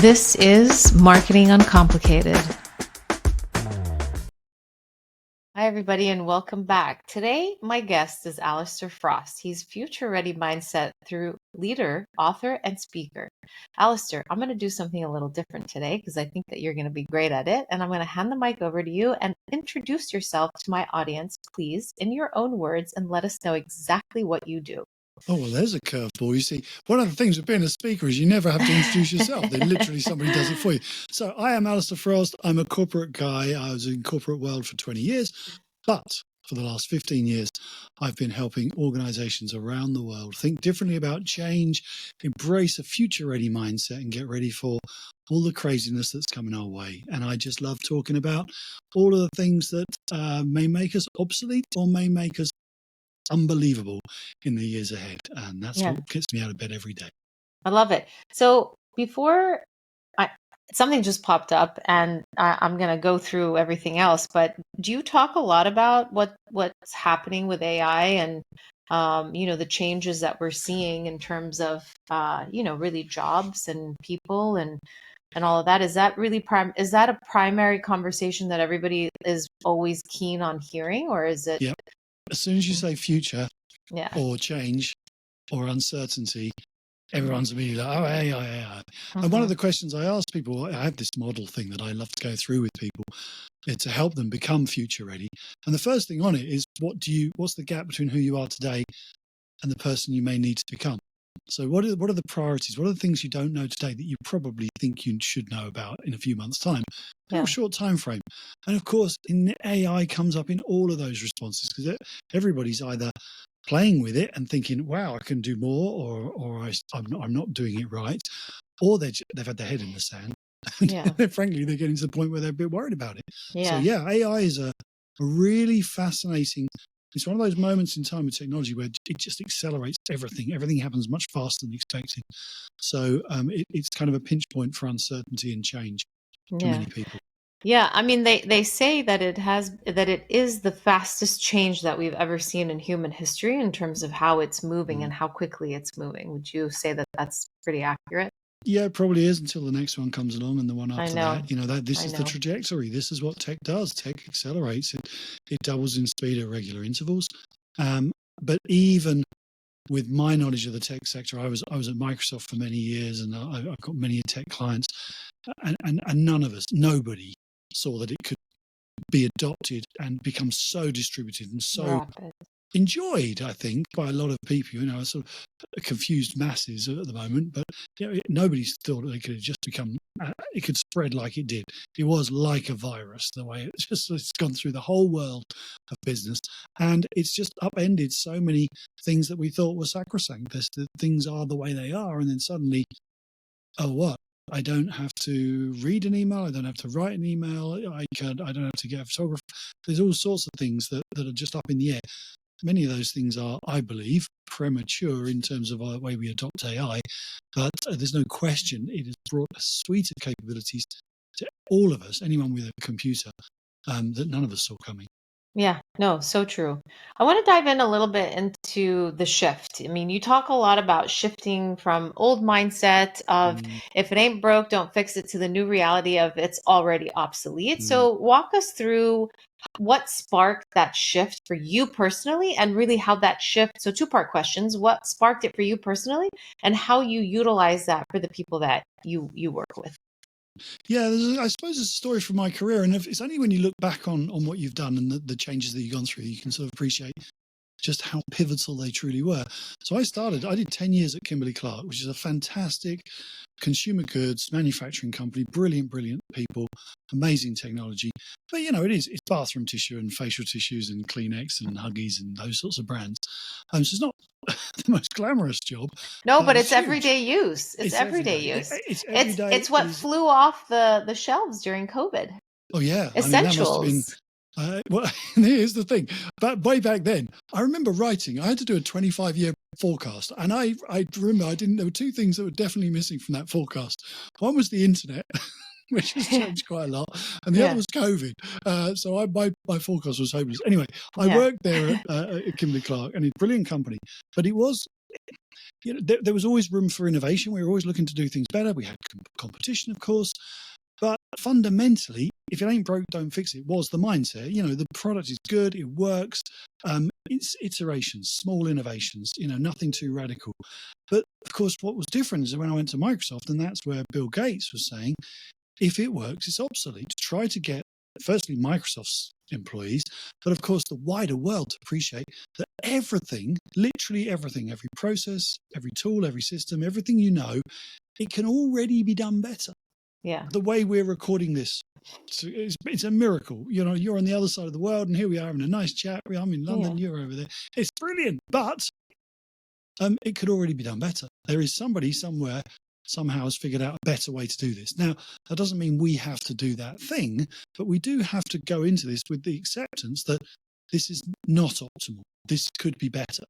This is Marketing Uncomplicated. Hi, everybody, and welcome back. Today, my guest is Allister Frost. He's Future Ready Mindset through leader, author, and speaker. Allister, I'm going to do something a little different today because I think that you're going to be great at it. And I'm going to hand the mic over to you and introduce yourself to my audience, please, in your own words, and let us know exactly what you do. Oh, well, there's a curveball. You see, one of the things with being a speaker is you never have to introduce yourself. They literally, somebody does it for you. So I am Allister Frost. I'm a corporate guy. I was in corporate world for 20 years, but for the last 15 years, I've been helping organizations around the world think differently about change, embrace a future-ready mindset, and get ready for all the craziness that's coming our way. And I just love talking about all of the things that may make us obsolete or may make us unbelievable in the years ahead, and that's what gets me out of bed every day. I love it. So before something just popped up, and I'm going to go through everything else, but do you talk a lot about what's happening with AI and the changes that we're seeing in terms of really jobs and people and all of that? Is that really is that a primary conversation that everybody is always keen on hearing, or is it? Yep. As soon as you say future or change or uncertainty, everyone's immediately like, oh, AI. And one of the questions I ask people, I have this model thing that I love to go through with people to help them become future ready. And the first thing on it is, what's the gap between who you are today and the person you may need to become? So what are the priorities? What are the things you don't know today that you probably think you should know about in a few months' time? A short time frame. And of course, AI comes up in all of those responses because everybody's either playing with it and thinking, wow, I can do more, or I'm not doing it right, or they've had their head in the sand. And frankly, they're getting to the point where they're a bit worried about it. So AI is a really fascinating. It's one of those moments in time with technology where it just accelerates everything. Everything happens much faster than expected. So it's kind of a pinch point for uncertainty and change to many people. Yeah, I mean, they say that it is the fastest change that we've ever seen in human history in terms of how it's moving and how quickly it's moving. Would you say that that's pretty accurate? Yeah, it probably is until the next one comes along and the one after that. This is the trajectory. This is what tech does. Tech accelerates. It doubles in speed at regular intervals. But even with my knowledge of the tech sector, I was at Microsoft for many years, and I've got many tech clients, and nobody saw that it could be adopted and become so distributed and so enjoyed, I think, by a lot of people. Sort of confused masses at the moment, but nobody thought it could just become, it could spread like it did. It was like a virus, the way it's gone through the whole world of business, and it's just upended so many things that we thought were sacrosanct. That things are the way they are, and then suddenly, oh, what? I don't have to read an email. I don't have to write an email. I don't have to get a photographer. There's all sorts of things that are just up in the air. Many of those things are, I believe, premature in terms of the way we adopt AI, but there's no question it has brought a suite of capabilities to all of us, anyone with a computer, that none of us saw coming. Yeah, no, so true. I want to dive in a little bit into the shift. I mean, you talk a lot about shifting from old mindset of if it ain't broke, don't fix it, to the new reality of it's already obsolete. So walk us through what sparked that shift for you personally, and really how that shift. So two-part questions: what sparked it for you personally, and how you utilize that for the people that you work with? Yeah, I suppose it's a story from my career, and it's only when you look back on what you've done and the changes that you've gone through, you can sort of appreciate just how pivotal they truly were. So I did 10 years at Kimberly-Clark, which is a fantastic consumer goods manufacturing company, brilliant people, amazing technology. But, it's bathroom tissue and facial tissues and Kleenex and Huggies and those sorts of brands. So it's not the most glamorous job. No, but it's everyday use. It's everyday use. It's every day. It's what flew off the shelves during COVID. Oh, yeah. Essentials. I mean, that must have been... well, here's the thing. But way back then, I remember writing. I had to do a 25-year forecast, and I remember there were two things that were definitely missing from that forecast. One was the internet, which has changed quite a lot, and the other was COVID. So my forecast was hopeless. Anyway, I worked there at Kimberly-Clark, and it's a brilliant company, but it was there was always room for innovation. We were always looking to do things better. We had competition, of course. But fundamentally, if it ain't broke, don't fix it, was the mindset. The product is good, it works. It's iterations, small innovations, nothing too radical. But of course, what was different is when I went to Microsoft, and that's where Bill Gates was saying, if it works, it's obsolete. To try to get, firstly, Microsoft's employees, but of course, the wider world to appreciate that everything, literally everything, every process, every tool, every system, everything it can already be done better. Yeah. The way we're recording this, it's a miracle. You're on the other side of the world, and here we are having a nice chat. I'm in London, you're over there. It's brilliant, but it could already be done better. There is somebody somewhere somehow has figured out a better way to do this. Now, that doesn't mean we have to do that thing, but we do have to go into this with the acceptance that this is not optimal. This could be better.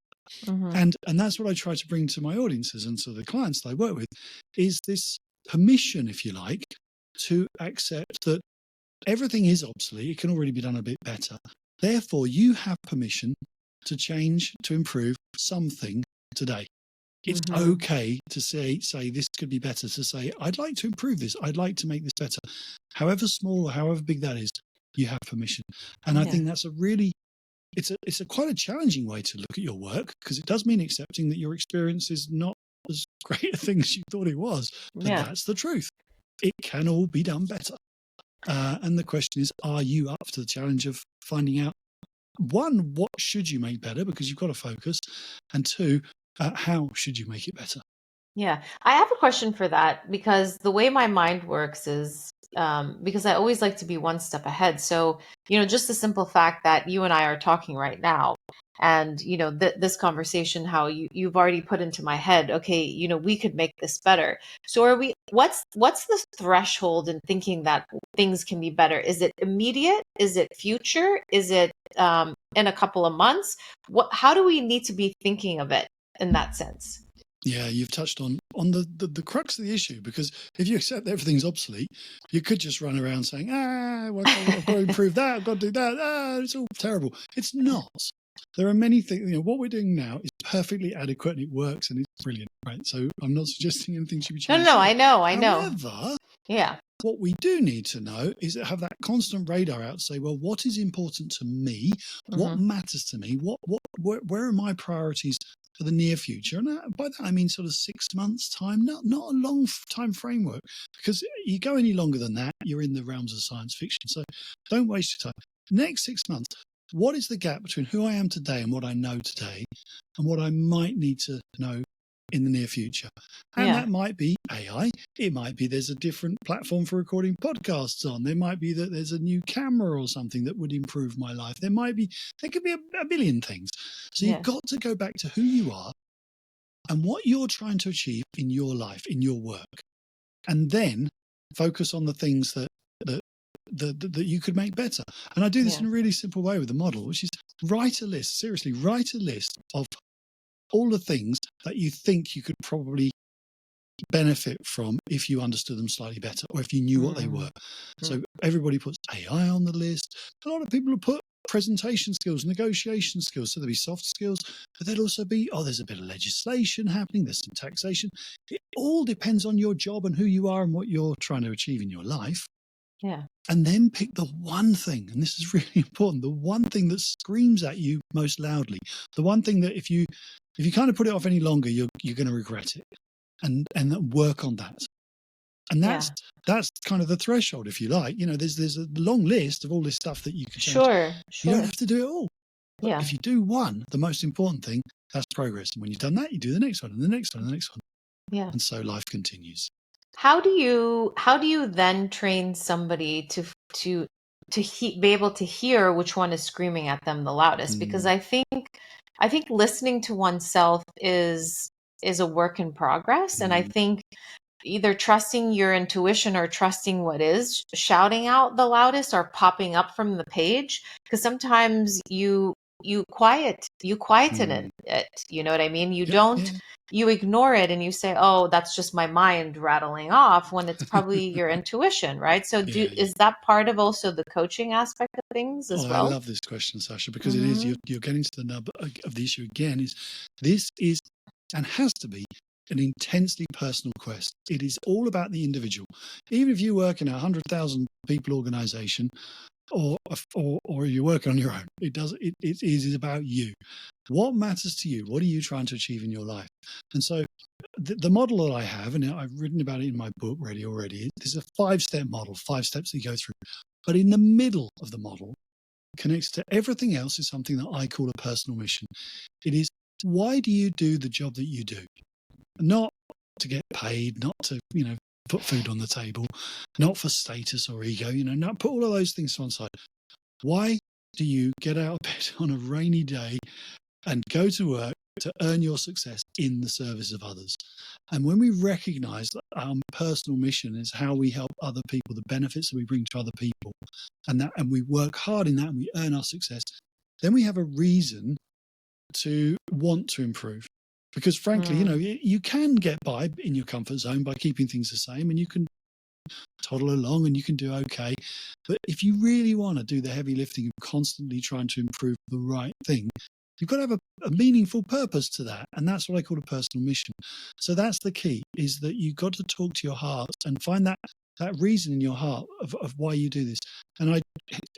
Mm-hmm. And that's what I try to bring to my audiences and to the clients that I work with, is this permission, if you like, to accept that everything is obsolete. It can already be done a bit better. Therefore, you have permission to change, to improve something today. It's okay to say this could be better, to say, I'd like to improve this. I'd like to make this better. However small or however big that is, you have permission. And I think that's it's a quite a challenging way to look at your work, because it does mean accepting that your experience is not as great a thing as you thought it was. But that's the truth. It can all be done better. And the question is, are you up to the challenge of finding out, one, what should you make better, because you've got to focus, and two, how should you make it better? Yeah, I have a question for that, because the way my mind works is because I always like to be one step ahead. So, just the simple fact that you and I are talking right now, and, this conversation, how you've already put into my head, okay, we could make this better. So what's the threshold in thinking that things can be better? Is it immediate? Is it future? Is it in a couple of months? How do we need to be thinking of it in that sense? Yeah, you've touched on the crux of the issue, because if you accept that everything's obsolete, you could just run around saying, well, I've got to improve that, I've got to do that, it's all terrible. It's not. There are many things, what we're doing now is perfectly adequate, and it works, and it's brilliant, right? So I'm not suggesting anything should be changed. No, I know. However, what we do need to know is that have that constant radar out to say, well, what is important to me? What matters to me? Where are my priorities for the near future? And by that I mean sort of 6 months time, not a long time framework, because you go any longer than that, you're in the realms of science fiction. So don't waste your time. Next 6 months, what is the gap between who I am today and what I know today, and what I might need to know in the near future? And that might be AI. It might be there's a different platform for recording podcasts on. There might be that there's a new camera or something that would improve my life. There could be a million things. So you've got to go back to who you are and what you're trying to achieve in your life, in your work, and then focus on the things that you could make better. And I do this in a really simple way with the model, which is write a list of all the things that you think you could probably benefit from if you understood them slightly better, or if you knew what they were. So everybody puts AI on the list. A lot of people have put presentation skills, negotiation skills, so there'll be soft skills, but there'll also be, there's a bit of legislation happening, there's some taxation. It all depends on your job and who you are and what you're trying to achieve in your life. Yeah. And then pick the one thing, and this is really important, the one thing that screams at you most loudly, the one thing that if you kind of put it off any longer, you're going to regret it, and work on that. And that's kind of the threshold, if you like. There's a long list of all this stuff that you can change. Sure. You don't have to do it all. But if you do one, the most important thing, that's progress. And when you've done that, you do the next one and the next one and the next one. Yeah. And so life continues. How do you then train somebody to be able to hear which one is screaming at them the loudest? Because I think listening to oneself is a work in progress, and I think either trusting your intuition or trusting what is shouting out the loudest or popping up from the page, because sometimes you quieten it. You know what I mean? You ignore it and you say, oh, that's just my mind rattling off, when it's probably your intuition, right? So is that part of also the coaching aspect of things as well? I love this question, Sasha, because it is, you're getting to the nub of the issue again, is this is and has to be an intensely personal quest. It is all about the individual. Even if you work in a 100,000 people organization, or you work on your own, it is about you. What matters to you? What are you trying to achieve in your life? And so the model that I have, and I've written about it in my book Ready Already, is a 5-step model, 5 steps that you go through. But in the middle of the model, connects to everything else, is something that I call a personal mission. It is, why do you do the job that you do? Not to get paid, not to, put food on the table, not for status or ego, not put all of those things to one side. Why do you get out of bed on a rainy day and go to work to earn your success in the service of others? And when we recognize that our personal mission is how we help other people, the benefits that we bring to other people, and we work hard in that and we earn our success, then we have a reason to want to improve. Because frankly, you can get by in your comfort zone by keeping things the same, and you can toddle along and you can do okay. But if you really want to do the heavy lifting of constantly trying to improve the right thing, you've got to have a meaningful purpose to that. And that's what I call a personal mission. So that's the key, is that you've got to talk to your heart and find that reason in your heart of why you do this. And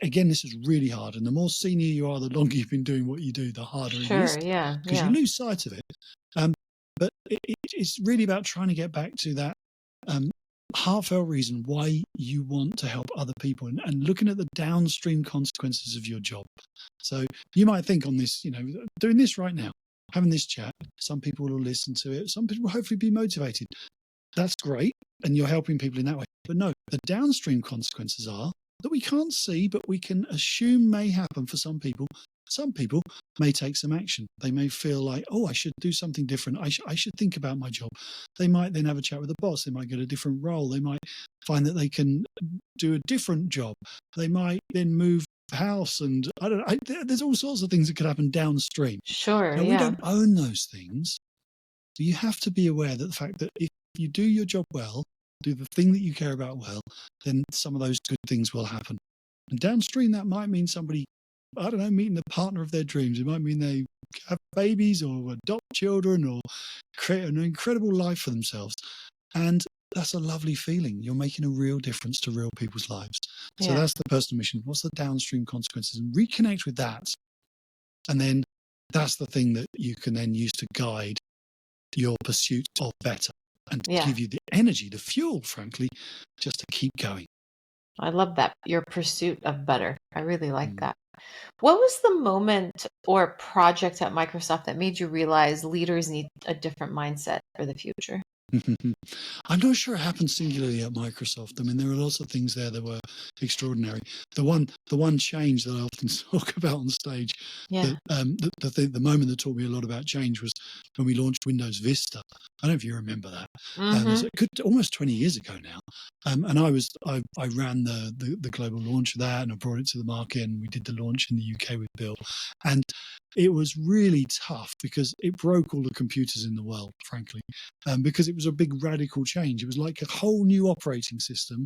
again, this is really hard. And the more senior you are, the longer you've been doing what you do, the harder it is. Because you lose sight of it. But it's really about trying to get back to that heartfelt reason why you want to help other people, and looking at the downstream consequences of your job. So you might think on this, doing this right now, having this chat, some people will listen to it. Some people will hopefully be motivated. That's great. And you're helping people in that way. But no, the downstream consequences are that we can't see, but we can assume may happen for some people. Some people may take some action. They may feel like, oh, I should do something different. I should think about my job. They might then have a chat with the boss. They might get a different role. They might find that they can do a different job. They might then move house, and I don't know. There's all sorts of things that could happen downstream. Sure. Now, we don't own those things. But you have to be aware that the fact that if you do your job well, do the thing that you care about well, then some of those good things will happen. And downstream, that might mean somebody, I don't know, meeting the partner of their dreams. It might mean they have babies or adopt children or create an incredible life for themselves. And that's a lovely feeling. You're making a real difference to real people's lives. So that's the personal mission. What's the downstream consequences? And reconnect with that. And then that's the thing that you can then use to guide your pursuit of better and give you the energy, the fuel, frankly, just to keep going. I love that. Your pursuit of better. I really like that. What was the moment or project at Microsoft that made you realize leaders need a different mindset for the future? I'm not sure it happened singularly at Microsoft. I mean, there were lots of things there that were extraordinary. The one change that I often talk about on stage, the moment that taught me a lot about change was when we launched Windows Vista. I don't know if you remember that. It's almost 20 years ago now. And I ran the global launch of that, and I brought it to the market, and we did the launch in the UK with Bill. And it was really tough because it broke all the computers in the world, frankly, because it was a big radical change. It was like a whole new operating system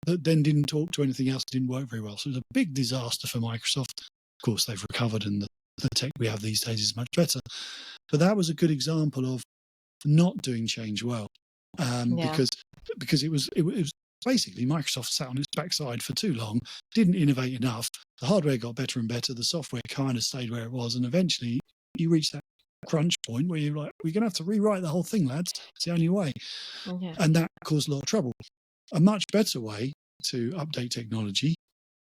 that then didn't talk to anything else, didn't work very well. So it was a big disaster for Microsoft. Of course, they've recovered, and the tech we have these days is much better. But that was a good example of not doing change well, because it was basically Microsoft sat on its backside for too long, didn't innovate enough. The hardware got better and better. The software kind of stayed where it was. And eventually you reach that crunch point where you're like, we're going to have to rewrite the whole thing, lads. It's the only way. And that caused a lot of trouble. A much better way to update technology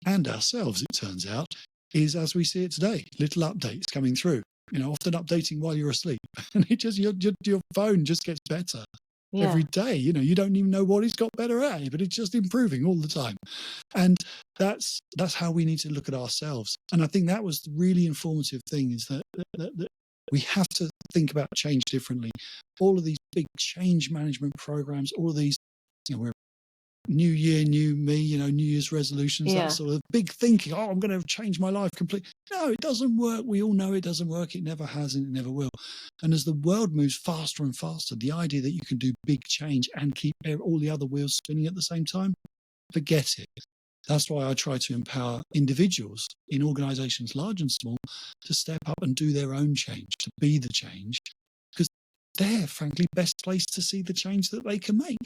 and ourselves, it turns out, is as we see it today, little updates coming through, often updating while you're asleep. And it just, your phone just gets better. Every day, you don't even know what it's got better at, but it's just improving all the time. And that's how we need to look at ourselves. And I think that was the really informative thing, is that we have to think about change differently. All of these big change management programs, all of these, we're new year, new me, New Year's resolutions, that sort of big thinking, I'm going to change my life completely. No, it doesn't work. We all know it doesn't work. It never has, and it never will. And as the world moves faster and faster, the idea that you can do big change and keep all the other wheels spinning at the same time, forget it. That's why I try to empower individuals in organizations, large and small, to step up and do their own change, to be the change. Because they're frankly best placed to see the change that they can make.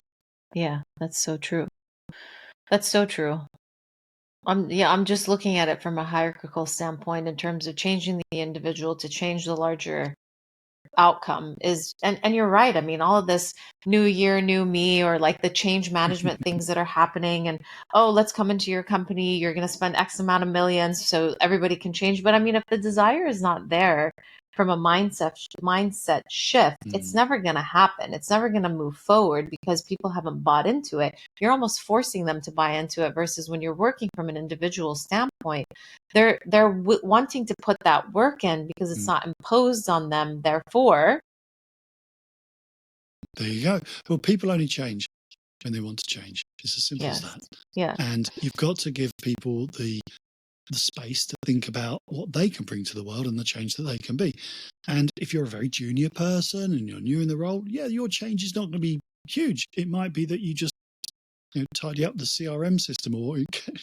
Yeah, that's so true. That's so true. I'm just looking at it from a hierarchical standpoint in terms of changing the individual to change the larger outcome is, and you're right. I mean, all of this new year, new me, or like the change management things that are happening, and oh, let's come into your company, you're going to spend X amount of millions so everybody can change. But I mean, if the desire is not there from a mindset shift, it's never going to happen. It's never going to move forward because people haven't bought into it. You're almost forcing them to buy into it, versus when you're working from an individual standpoint, they're wanting to put that work in because it's not imposed on them. Therefore, there you go. Well, people only change when they want to change. It's as simple as that. Yeah. And you've got to give people the space to think about what they can bring to the world and the change that they can be. And if you're a very junior person and you're new in the role, yeah, your change is not going to be huge. It might be that you just tidy up the CRM system or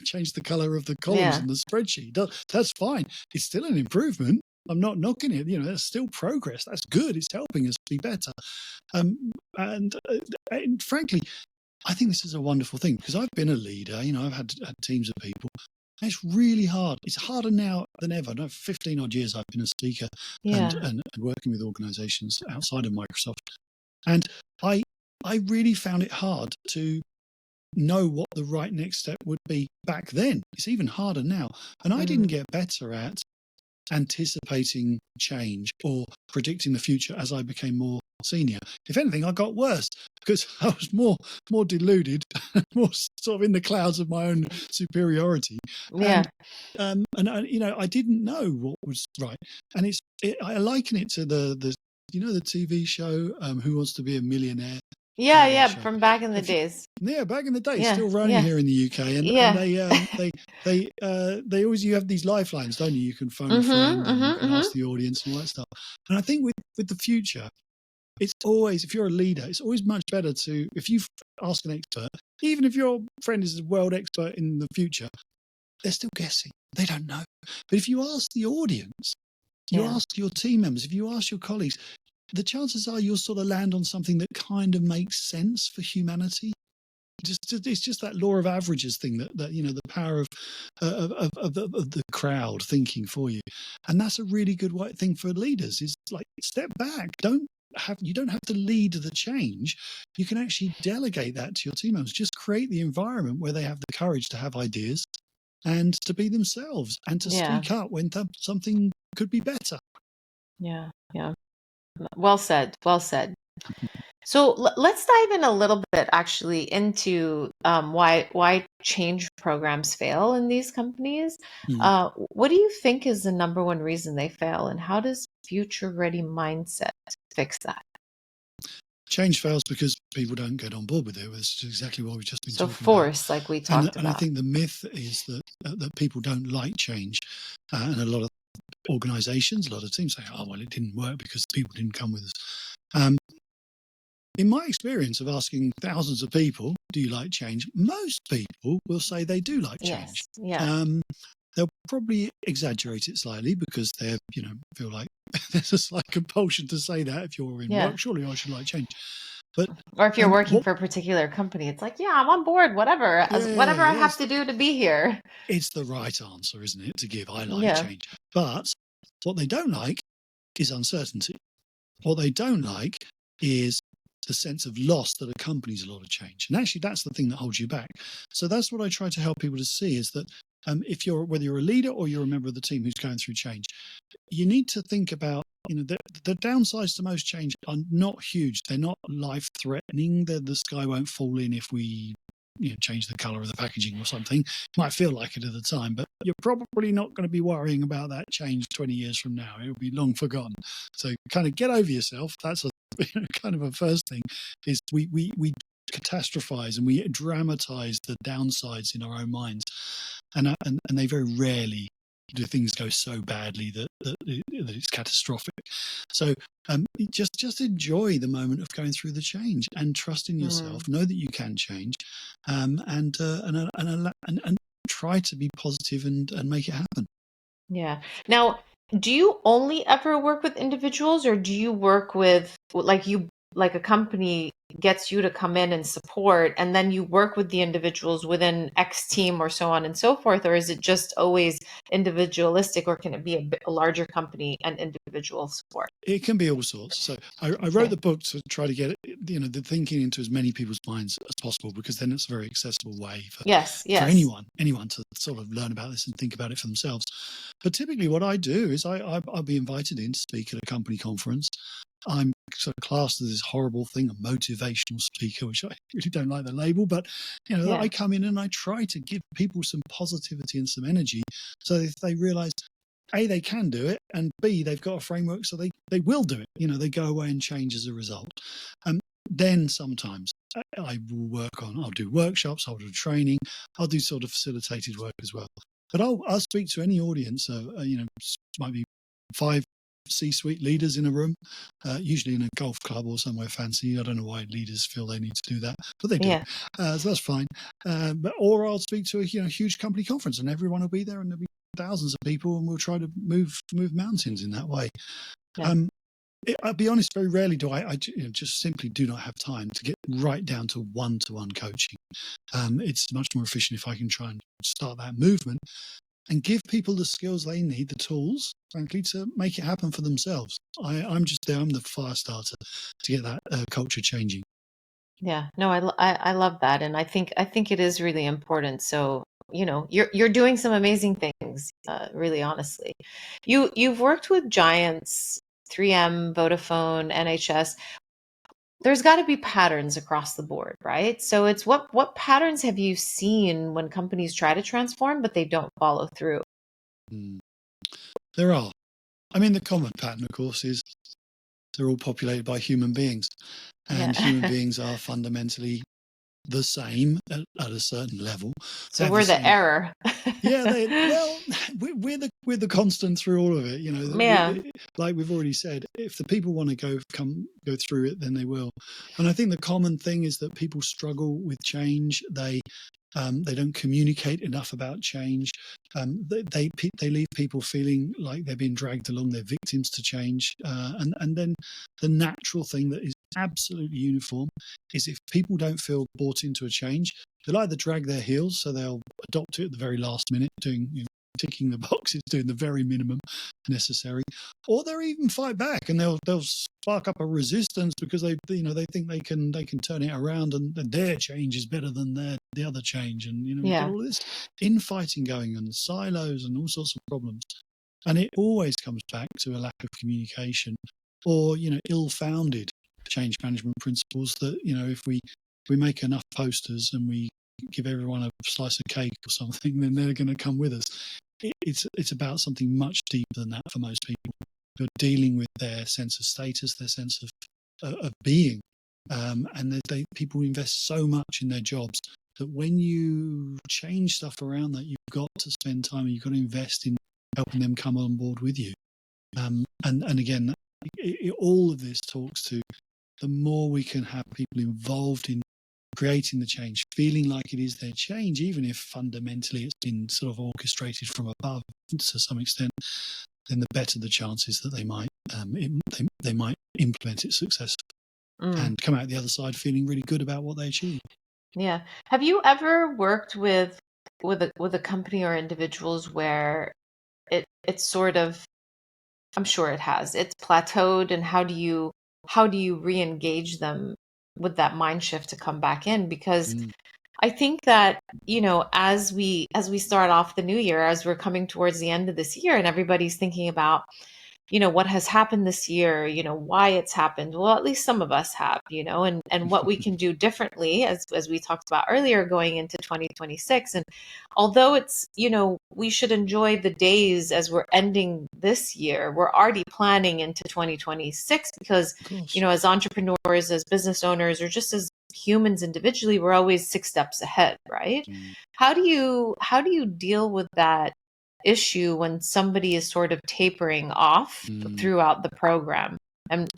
change the color of the columns in the spreadsheet. That's fine. It's still an improvement. I'm not knocking it. That's still progress. That's good. It's helping us be better. And frankly, I think this is a wonderful thing because I've been a leader. I've had teams of people. And it's really hard. It's harder now than ever. 15 odd years I've been a speaker and working with organizations outside of Microsoft. And I really found it hard to know what the right next step would be back then. It's even harder now. And I didn't get better at anticipating change or predicting the future as I became more senior. If anything, I got worse because I was more deluded, more sort of in the clouds of my own superiority. Yeah. And I didn't know what was right. And I liken it to the TV show Who Wants to Be a Millionaire? Yeah, from back in the days. Yeah, back in the day, still running here in the UK, and they always, you have these lifelines, don't you? You can phone a friend, and you can ask the audience and all that stuff. And I think with the future, it's always, if you're a leader, it's always much better to, if you ask an expert, even if your friend is a world expert in the future, they're still guessing. They don't know. But if you ask the audience, you ask your team members, if you ask your colleagues, the chances are you'll sort of land on something that kind of makes sense for humanity. It's just that law of averages thing that the power of the crowd thinking for you, and that's a really good thing for leaders. Is like, step back. You don't have to lead the change. You can actually delegate that to your team members. Just create the environment where they have the courage to have ideas and to be themselves and to speak up when something could be better. Yeah. Well said. So let's dive in a little bit actually into why change programs fail in these companies. What do you think is the number one reason they fail, and how does future ready mindset fix that? Change fails because people don't get on board with it. It's exactly what we've just been talking about. Like we talked about. And I think the myth is that people don't like change, and a lot of organizations, a lot of teams say, oh, well, it didn't work because people didn't come with us. In my experience of asking thousands of people, do you like change? Most people will say they do like change. They'll probably exaggerate it slightly because they feel like there's a slight compulsion to say that if you're in work, surely I should like change. Or if you're working for a particular company, it's like, I'm on board, whatever I have to do to be here. It's the right answer, isn't it, to give, I like change. But what they don't like is uncertainty. What they don't like is the sense of loss that accompanies a lot of change. And actually, that's the thing that holds you back. So that's what I try to help people to see, is that whether you're a leader or you're a member of the team who's going through change, you need to think about, the downsides to most change are not huge. They're not life-threatening. The sky won't fall in if we change the color of the packaging or something. It might feel like it at the time, but you're probably not going to be worrying about that change 20 years from now. It will be long forgotten. So kind of get over yourself. That's kind of a first thing, is we catastrophize and we dramatize the downsides in our own minds, and they very rarely do things go so badly that it's catastrophic. So just enjoy the moment of going through the change and trust in yourself. Know that you can change, and try to be positive and make it happen. Yeah. Now, do you only ever work with individuals, or do you work with like a company gets you to come in and support, and then you work with the individuals within X team or so on and so forth? Or is it just always individualistic, or can it be a larger company and individual support? It can be all sorts. So I wrote the book to try to get the thinking into as many people's minds as possible, because then it's a very accessible way for anyone to sort of learn about this and think about it for themselves. But typically what I do is I'll be invited in to speak at a company conference. I'm sort of classed as this horrible thing, a motivational speaker, which I really don't like the label, but I come in and I try to give people some positivity and some energy, so if they realize A, they can do it, and B, they've got a framework, so they will do it. They go away and change as a result. Then sometimes I'll do workshops, I'll do training, I'll do sort of facilitated work as well. But I'll speak to any audience. Might be 5 C-suite leaders in a room, usually in a golf club or somewhere fancy. I don't know why leaders feel they need to do that, but they do. So that's fine. Or I'll speak to a huge company conference, and everyone will be there, and there'll be thousands of people, and we'll try to move mountains in that way. I'll be honest, very rarely do I just simply do not have time to get right down to one-to-one coaching. It's much more efficient if I can try and start that movement and give people the skills they need, the tools, frankly, to make it happen for themselves. I'm just there. I'm the fire starter to get that culture changing. Yeah, no, I love that, and I think it is really important. So you're doing some amazing things, really, honestly. You've worked with giants, 3M, Vodafone, NHS. There's got to be patterns across the board, right? So it's what patterns have you seen when companies try to transform but they don't follow through? There are. I mean, the common pattern, of course, is they're all populated by human beings, and human beings are fundamentally the same at a certain level. So we're the error. We're the constant through all of it. Like we've already said, if the people want to go through it, then they will. And I think the common thing is that people struggle with change. They don't communicate enough about change. They leave people feeling like they're being dragged along. They're victims to change. And then the natural thing that is absolutely uniform is, if people don't feel bought into a change, they'll either drag their heels, so they'll adopt it at the very last minute, ticking the boxes, doing the very minimum necessary, or they'll even fight back, and they'll spark up a resistance because they think they can turn it around, and their change is better than the other change, and we've got all this infighting going on, silos and all sorts of problems, and it always comes back to a lack of communication or ill-founded change management principles that if we make enough posters and we give everyone a slice of cake or something, then they're going to come with us. It's about something much deeper than that for most people. You're dealing with their sense of status, their sense of being, and people invest so much in their jobs that when you change stuff around that, you've got to spend time and you've got to invest in helping them come on board with you. And again, all of this talks to the more we can have people involved in creating the change, feeling like it is their change, even if fundamentally it's been sort of orchestrated from above to some extent, then the better the chances that they might implement it successfully and come out the other side feeling really good about what they achieved. Yeah. Have you ever worked with a company or individuals where it's sort of, I'm sure it has, it's plateaued, and how do you re-engage them with that mind shift to come back in? Because I think that, as we start off the new year, as we're coming towards the end of this year, and everybody's thinking about, what has happened this year, why it's happened. Well, at least some of us have, and what we can do differently, as we talked about earlier, going into 2026. And although it's, we should enjoy the days as we're ending this year, we're already planning into 2026 because, as entrepreneurs, as business owners, or just as humans individually, we're always 6 steps ahead, right? How do you deal with that issue when somebody is sort of tapering off throughout the program and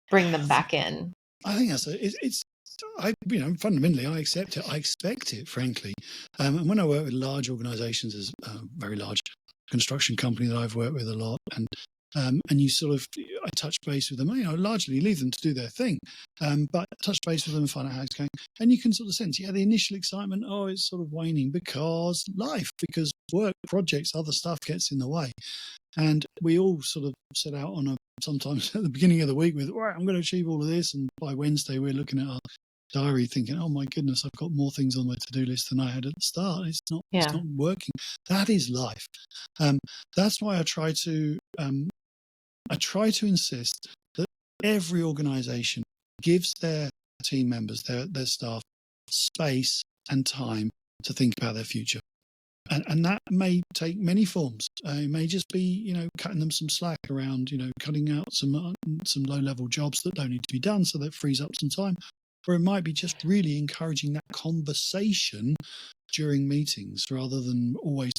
bring them back in? I think that's fundamentally I accept it. I expect it, frankly. And when I work with large organizations, as very large, construction company that I've worked with a lot, and you sort of, I touch base with them, largely leave them to do their thing, but touch base with them and find out how it's going. And you can sort of sense, the initial excitement, it's sort of waning because work, projects, other stuff gets in the way. And we all sort of set out sometimes at the beginning of the week with, right, I'm going to achieve all of this. And by Wednesday, we're looking at our diary thinking, oh my goodness, I've got more things on my to-do list than I had at the start. It's not working. That is life. That's why I try to insist that every organization gives their team members, their staff, space and time to think about their future. And that may take many forms. It may just be, cutting them some slack around, cutting out some low-level jobs that don't need to be done, so that frees up some time. Or it might be just really encouraging that conversation during meetings, rather than always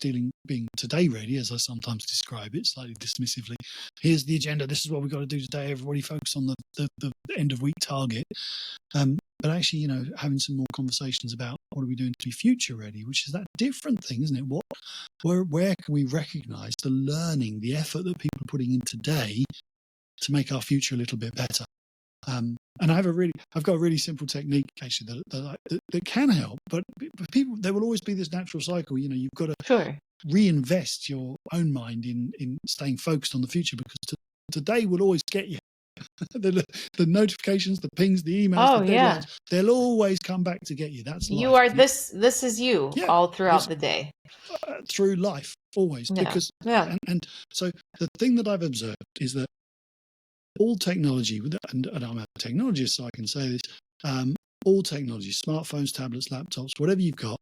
being today ready, as I sometimes describe it, slightly dismissively. Here's the agenda. This is what we've got to do today. Everybody focus on the end of week target. But actually, having some more conversations about what are we doing to be future ready, which is that different thing, isn't it? Where can we recognise the learning, the effort that people are putting in today to make our future a little bit better? And I've got a really simple technique actually that can help. But people, there will always be this natural cycle. You've got to reinvest your own mind in staying focused on the future, because today will always get you. the notifications, the pings, the emails, the deadlines, they'll always come back to get you. That's life. You are this is you all throughout the day. Through life, always. Because and so the thing that I've observed is that all technology, and I'm a technologist, so I can say this, all technology, smartphones, tablets, laptops, whatever you've got,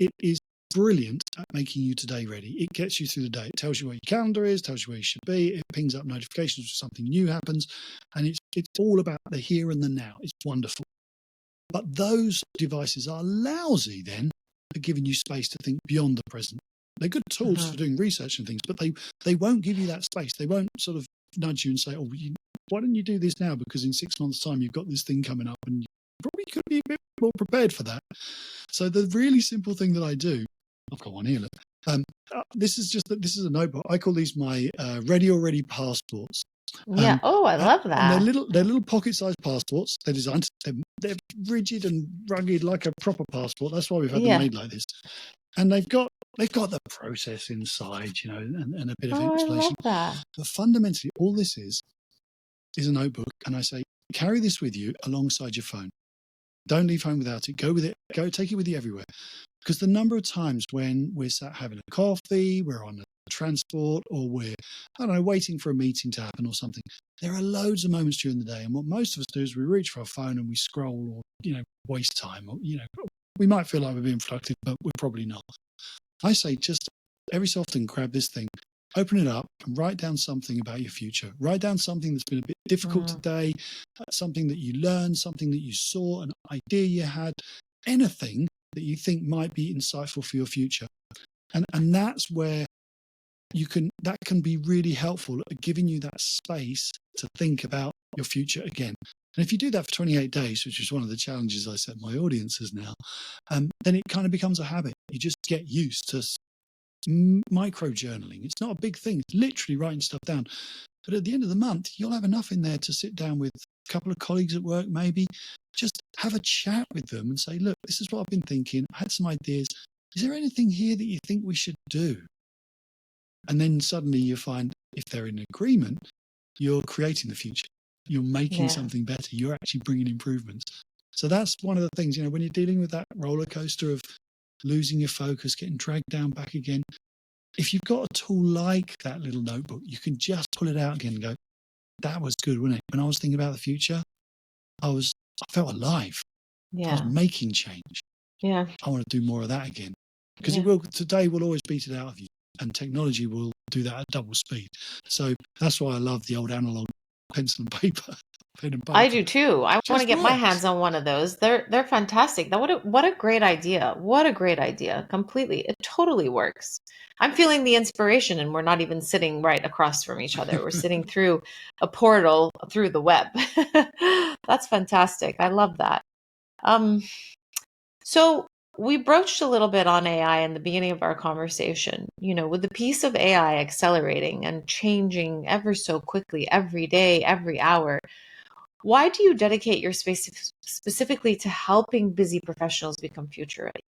it is brilliant at making you today ready. It gets you through the day. It tells you where your calendar is, tells you where you should be. It pings up notifications if something new happens. And it's all about the here and the now. It's wonderful. But those devices are lousy then at giving you space to think beyond the present. They're good tools for doing research and things, but they won't give you that space. They won't sort of nudge you and say, why don't you do this now? Because in 6 months' time, you've got this thing coming up and you probably could be a bit more prepared for that. So the really simple thing that I do, I've got one here, look. This is a notebook. I call these my ready already passports. I love that. And they're little pocket-sized passports. They're designed. They're rigid and rugged like a proper passport. That's why we've had them made like this. And they've got the process inside, and a bit of explanation. I love that. But fundamentally, all this is a notebook, and I say, carry this with you alongside your phone. Don't leave home without it. Go with it. Go take it with you everywhere. Because the number of times when we're sat having a coffee, we're on a transport, or we're, waiting for a meeting to happen or something, there are loads of moments during the day. And what most of us do is we reach for our phone and we scroll or, waste time. Or, we might feel like we're being productive, but we're probably not. I say just every so often grab this thing, open it up and write down something about your future. Write down something that's been a bit difficult today, something that you learned, something that you saw, an idea you had, anything that you think might be insightful for your future. And that's where that can be really helpful at giving you that space to think about your future again. And if you do that for 28 days, which is one of the challenges I set my audiences now, then it kind of becomes a habit. You just get used to micro journaling. It's not a big thing. It's literally writing stuff down. But at the end of the month, you'll have enough in there to sit down with a couple of colleagues at work, maybe just have a chat with them and say, look, this is what I've been thinking. I had some ideas. Is there anything here that you think we should do? And then suddenly you find if they're in agreement, you're creating the future. You're making something better. You're actually bringing improvements. So that's one of the things, when you're dealing with that roller coaster of losing your focus, getting dragged down back again, if you've got a tool like that little notebook, you can just pull it out again and go, that was good, wasn't it? When I was thinking about the future, I felt alive. I was making change. I want to do more of that again. Because today will always beat it out of you, and technology will do that at double speed. So that's why I love the old analog pencil and paper. Pen and paper. I do too. I want to get my hands on one of those. They're fantastic. What a great idea. What a great idea. Completely. It totally works. I'm feeling the inspiration, and we're not even sitting right across from each other. We're sitting through a portal through the web. That's fantastic. I love that. So we broached a little bit on AI in the beginning of our conversation. With the piece of AI accelerating and changing ever so quickly every day, every hour, why do you dedicate your space specifically to helping busy professionals become future ready?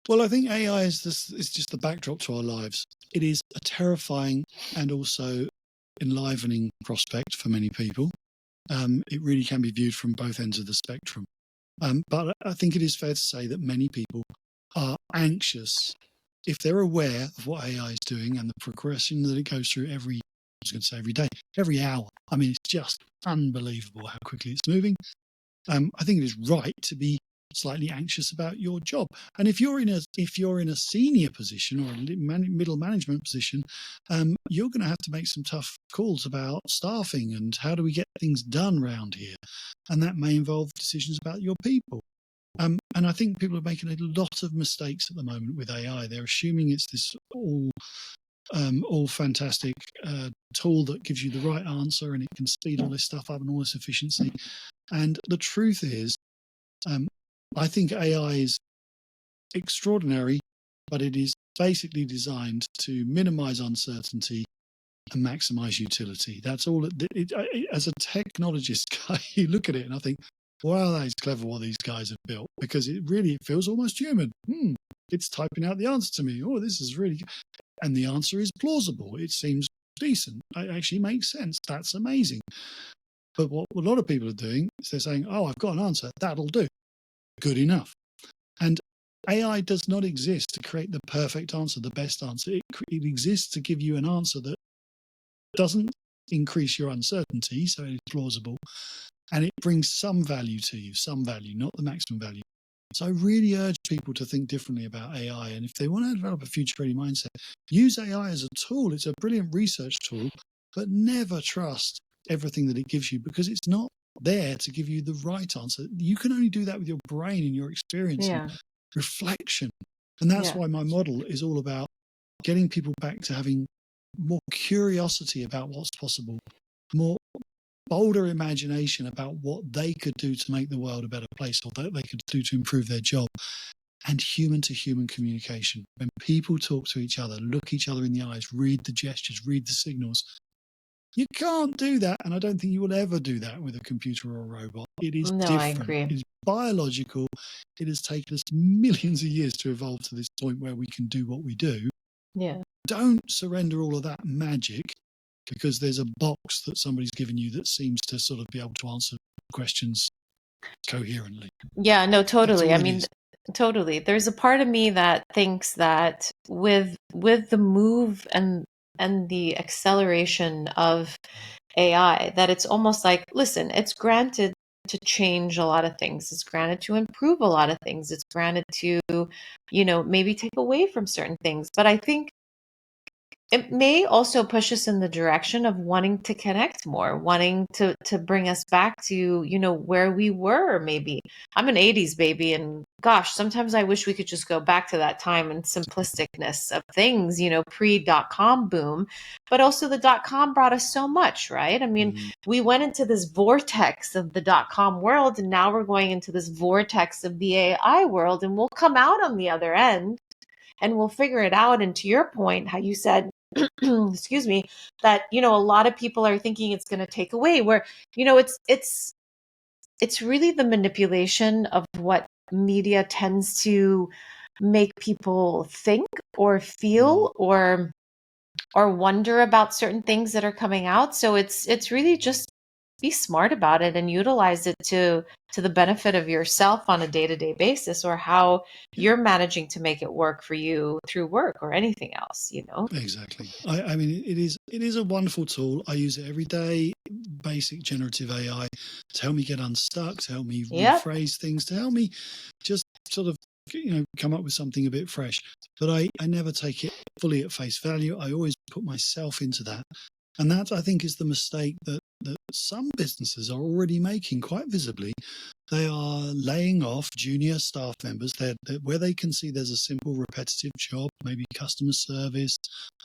Well, I think AI is just the backdrop to our lives. It is a terrifying and also enlivening prospect for many people. It really can be viewed from both ends of the spectrum. But I think it is fair to say that many people are anxious if they're aware of what AI is doing and the progression that it goes through every day, every hour. I mean, it's just unbelievable how quickly it's moving. I think it is right to be slightly anxious about your job. And if you're in a senior position or a middle management position, you're going to have to make some tough calls about staffing and how do we get things done around here. And that may involve decisions about your people. And I think people are making a lot of mistakes at the moment with AI. They're assuming it's this all fantastic tool that gives you the right answer and it can speed all this stuff up and all this efficiency. And the truth is, I think AI is extraordinary, but it is basically designed to minimize uncertainty and maximize utility. That's all. As a technologist guy, you look at it and I think, wow, that is clever what these guys have built, because it feels almost human. It's typing out the answer to me. Oh, this is really, and the answer is plausible. It seems decent. It actually makes sense. That's amazing. But what a lot of people are doing is they're saying, oh, I've got an answer. That'll do. Good enough. And AI does not exist to create the perfect answer, the best answer. It exists to give you an answer that doesn't increase your uncertainty, so it is plausible, and it brings some value to you, not the maximum value. So I really urge people to think differently about AI, and if they want to develop a future-ready mindset, use AI as a tool. It's a brilliant research tool, but never trust everything that it gives you, because it's not there to give you the right answer. You can only do that with your brain and your experience and reflection. And that's why my model is all about getting people back to having more curiosity about what's possible, more bolder imagination about what they could do to make the world a better place, or that they could do to improve their job, and human-to-human communication. When people talk to each other, look each other in the eyes, read the gestures, read the signals, you can't do that, and I don't think you will ever do that with a computer or a robot. It is different. I agree. It is biological. It has taken us millions of years to evolve to this point where we can do what we do. Yeah. Don't surrender all of that magic because there's a box that somebody's given you that seems to sort of be able to answer questions coherently. Yeah, no, totally. I mean, totally. There's a part of me that thinks that with the move and the acceleration of AI, that it's almost like, listen, it's granted to change a lot of things. It's granted to improve a lot of things. It's granted to, maybe take away from certain things. But I think it may also push us in the direction of wanting to connect more, wanting to bring us back to, where we were maybe. I'm an 80s baby, and gosh, sometimes I wish we could just go back to that time and simplisticness of things, pre-dot-com boom. But also the dot-com brought us so much, right? I mean, we went into this vortex of the dot-com world, and now we're going into this vortex of the AI world, and we'll come out on the other end and we'll figure it out. And to your point, how you said, excuse me, that, a lot of people are thinking it's going to take away, where, it's really the manipulation of what media tends to make people think or feel or wonder about certain things that are coming out. So it's really just be smart about it and utilize it to the benefit of yourself on a day-to-day basis, or how you're managing to make it work for you through work or anything else, Exactly. I mean, it is a wonderful tool. I use it every day. Basic generative AI to help me get unstuck, to help me rephrase things, to help me just sort of come up with something a bit fresh. But I never take it fully at face value. I always put myself into that. And that, I think, is the mistake that some businesses are already making quite visibly. They are laying off junior staff members where they can see there's a simple, repetitive job, maybe customer service,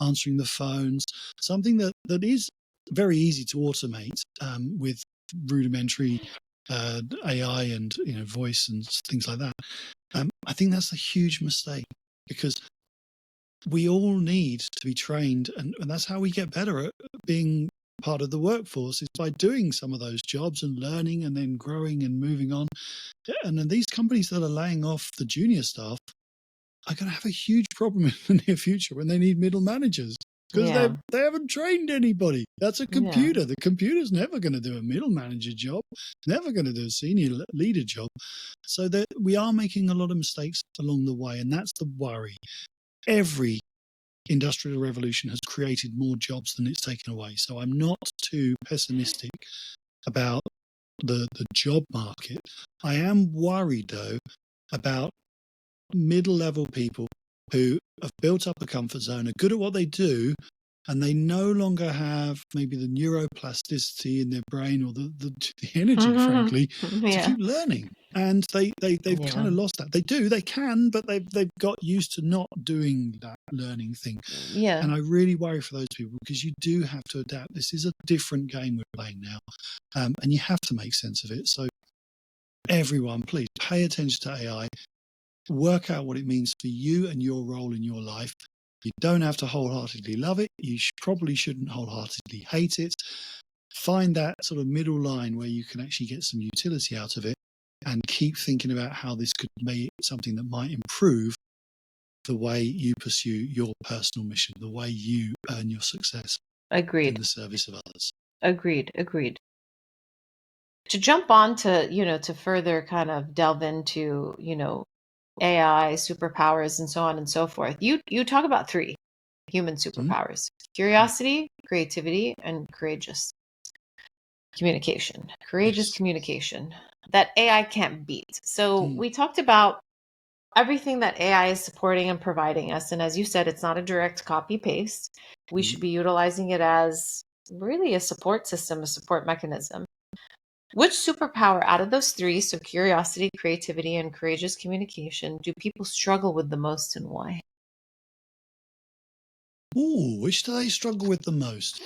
answering the phones, something that is very easy to automate with rudimentary AI and voice and things like that. I think that's a huge mistake, because we all need to be trained, and that's how we get better at being part of the workforce, is by doing some of those jobs and learning and then growing and moving on. And then these companies that are laying off the junior staff are going to have a huge problem in the near future when they need middle managers, because they haven't trained anybody. That's a computer. The computer's never going to do a middle manager job, never going to do a senior leader job. So that we are making a lot of mistakes along the way, and that's the worry. Every industrial revolution has created more jobs than it's taken away. So I'm not too pessimistic about the job market. I am worried, though, about middle-level people who have built up a comfort zone, are good at what they do, and they no longer have maybe the neuroplasticity in their brain or the energy, frankly, to keep learning. And they've kind of lost that. They can, but they've got used to not doing that learning thing. Yeah. And I really worry for those people, because you do have to adapt. This is a different game we're playing now, and you have to make sense of it. So everyone, please pay attention to AI. Work out what it means for you and your role in your life. You don't have to wholeheartedly love it. You probably shouldn't wholeheartedly hate it. Find that sort of middle line where you can actually get some utility out of it, and keep thinking about how this could be something that might improve the way you pursue your personal mission, the way you earn your success. Agreed. In the service of others. Agreed. To jump on to, to further kind of delve into, AI, superpowers, and so on and so forth. You talk about 3 human superpowers: curiosity, creativity, and courageous communication. Courageous communication that AI can't beat. So we talked about everything that AI is supporting and providing us. And as you said, it's not a direct copy paste. We should be utilizing it as really a support system, a support mechanism. Which superpower out of those 3, so curiosity, creativity, and courageous communication, do people struggle with the most, and why? Which do they struggle with the most?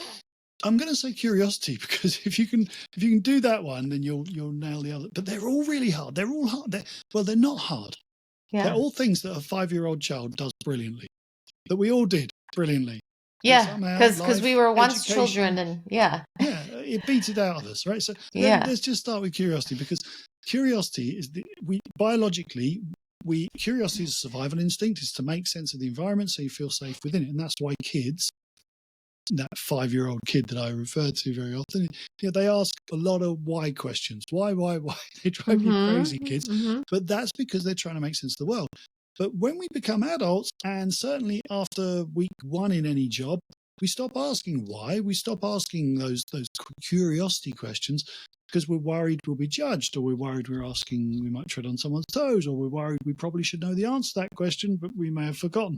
I'm going to say curiosity, because if you can do that one, then you'll nail the other. But they're all really hard. They're all hard. They're not hard. Yeah. They're all things that a 5-year-old child does brilliantly, that we all did brilliantly. Yeah, because we were once children, and it beats it out of us, right? So let's just start with curiosity, because curiosity is biologically, curiosity is a survival instinct, is to make sense of the environment so you feel safe within it. And that's why kids, that 5-year-old kid that I refer to very often, they ask a lot of why questions. Why? They drive you crazy, kids. But that's because they're trying to make sense of the world. But when we become adults, and certainly after week 1 in any job, we stop asking why. We stop asking those curiosity questions, because we're worried we'll be judged, or we're worried we might tread on someone's toes, or we're worried we probably should know the answer to that question, but we may have forgotten.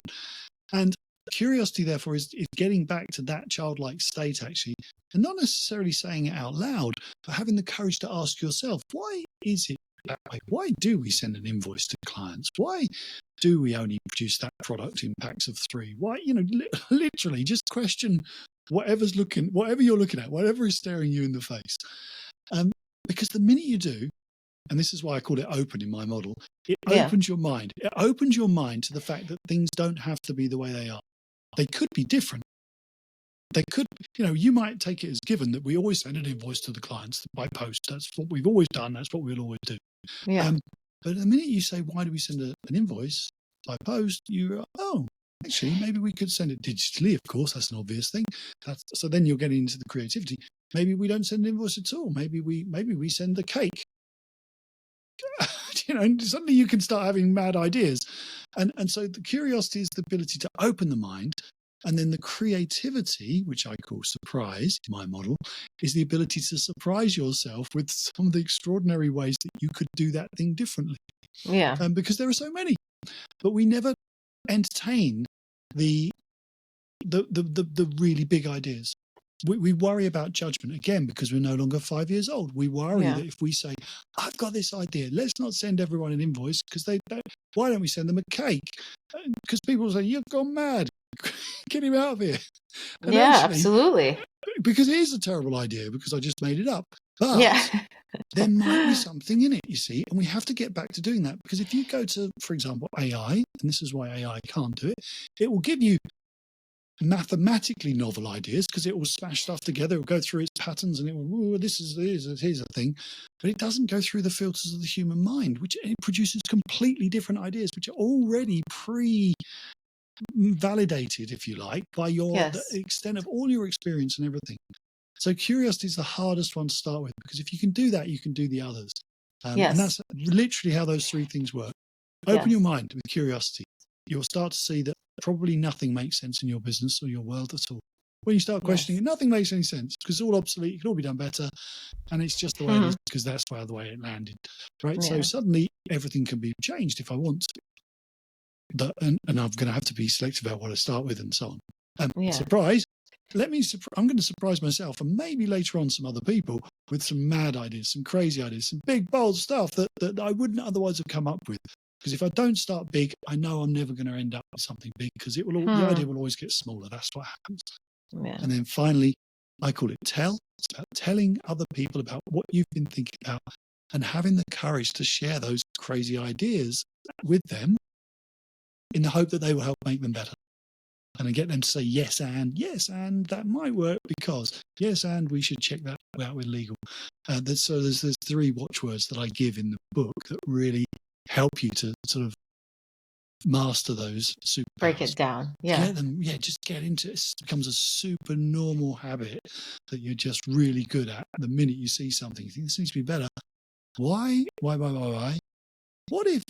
And curiosity, therefore, is getting back to that childlike state, actually, and not necessarily saying it out loud, but having the courage to ask yourself, why is it that way? Why do we send an invoice to clients? Why do we only produce that product in packs of 3? Why, literally just question whatever you're looking at, whatever is staring you in the face. Because the minute you do, and this is why I call it open in my model, it opens your mind. It opens your mind to the fact that things don't have to be the way they are. They could be different. They could, you might take it as given that we always send an invoice to the clients by post. That's what we've always done. That's what we'll always do. Yeah. But the minute you say, why do we send an invoice by post? Actually, maybe we could send it digitally. Of course, that's an obvious thing. So then you're getting into the creativity. Maybe we don't send an invoice at all. Maybe we send the cake. Suddenly you can start having mad ideas. And so the curiosity is the ability to open the mind. And then the creativity, which I call surprise in my model, is the ability to surprise yourself with some of the extraordinary ways that you could do that thing differently. Yeah. Because there are so many. But we never entertain the really big ideas. We worry about judgment, again, because we're no longer 5 years old. We worry that if we say, I've got this idea, let's not send everyone an invoice, because why don't we send them a cake? Because people say, you've gone mad. Get him out of here. And absolutely. Because it is a terrible idea, because I just made it up. But there might be something in it, you see, and we have to get back to doing that. Because if you go to, for example, AI, and this is why AI can't do it, it will give you mathematically novel ideas because it will smash stuff together, it will go through its patterns, and it will, here's a thing. But it doesn't go through the filters of the human mind, which it produces completely different ideas, which are already validated, if you like, by the extent of all your experience and everything. So curiosity is the hardest one to start with, because if you can do that, you can do the others. And that's literally how those three things work. Open your mind with curiosity. You'll start to see that probably nothing makes sense in your business or your world at all. When you start questioning it, nothing makes any sense because it's all obsolete. It can all be done better. And it's just the way it is because that's the way it landed. Right. So suddenly everything can be changed if I want to. And I'm going to have to be selective about what I start with and so on. Surprise. I'm going to surprise myself and maybe later on some other people with some mad ideas, some crazy ideas, some big, bold stuff that I wouldn't otherwise have come up with. Because if I don't start big, I know I'm never going to end up with something big because the idea will always get smaller. That's what happens. Yeah. And then finally, I call it tell. It's about telling other people about what you've been thinking about and having the courage to share those crazy ideas with them in the hope that they will help make them better. And I get them to say yes, and that might work because yes, and we should check that out with legal. So there's three watchwords that I give in the book that really help you to sort of master those superpowers. Break it down. Just get into it. It becomes a super normal habit that you're just really good at. The minute you see something, you think this needs to be better. Why? What if?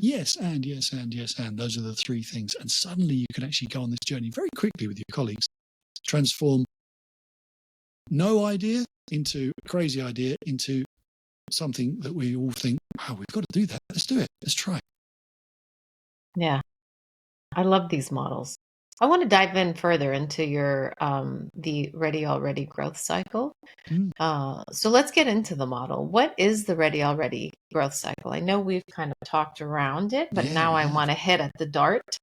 Yes, and. Those are the three things. And suddenly you can actually go on this journey very quickly with your colleagues, transform no idea into a crazy idea into something that we all think, wow, we've got to do that. Let's do it. Let's try. Yeah. I love these models. I want to dive in further into your the Ready Already growth cycle. So let's get into the model. What is the Ready Already growth cycle? I know we've kind of talked around it, but now I want to hit at the dart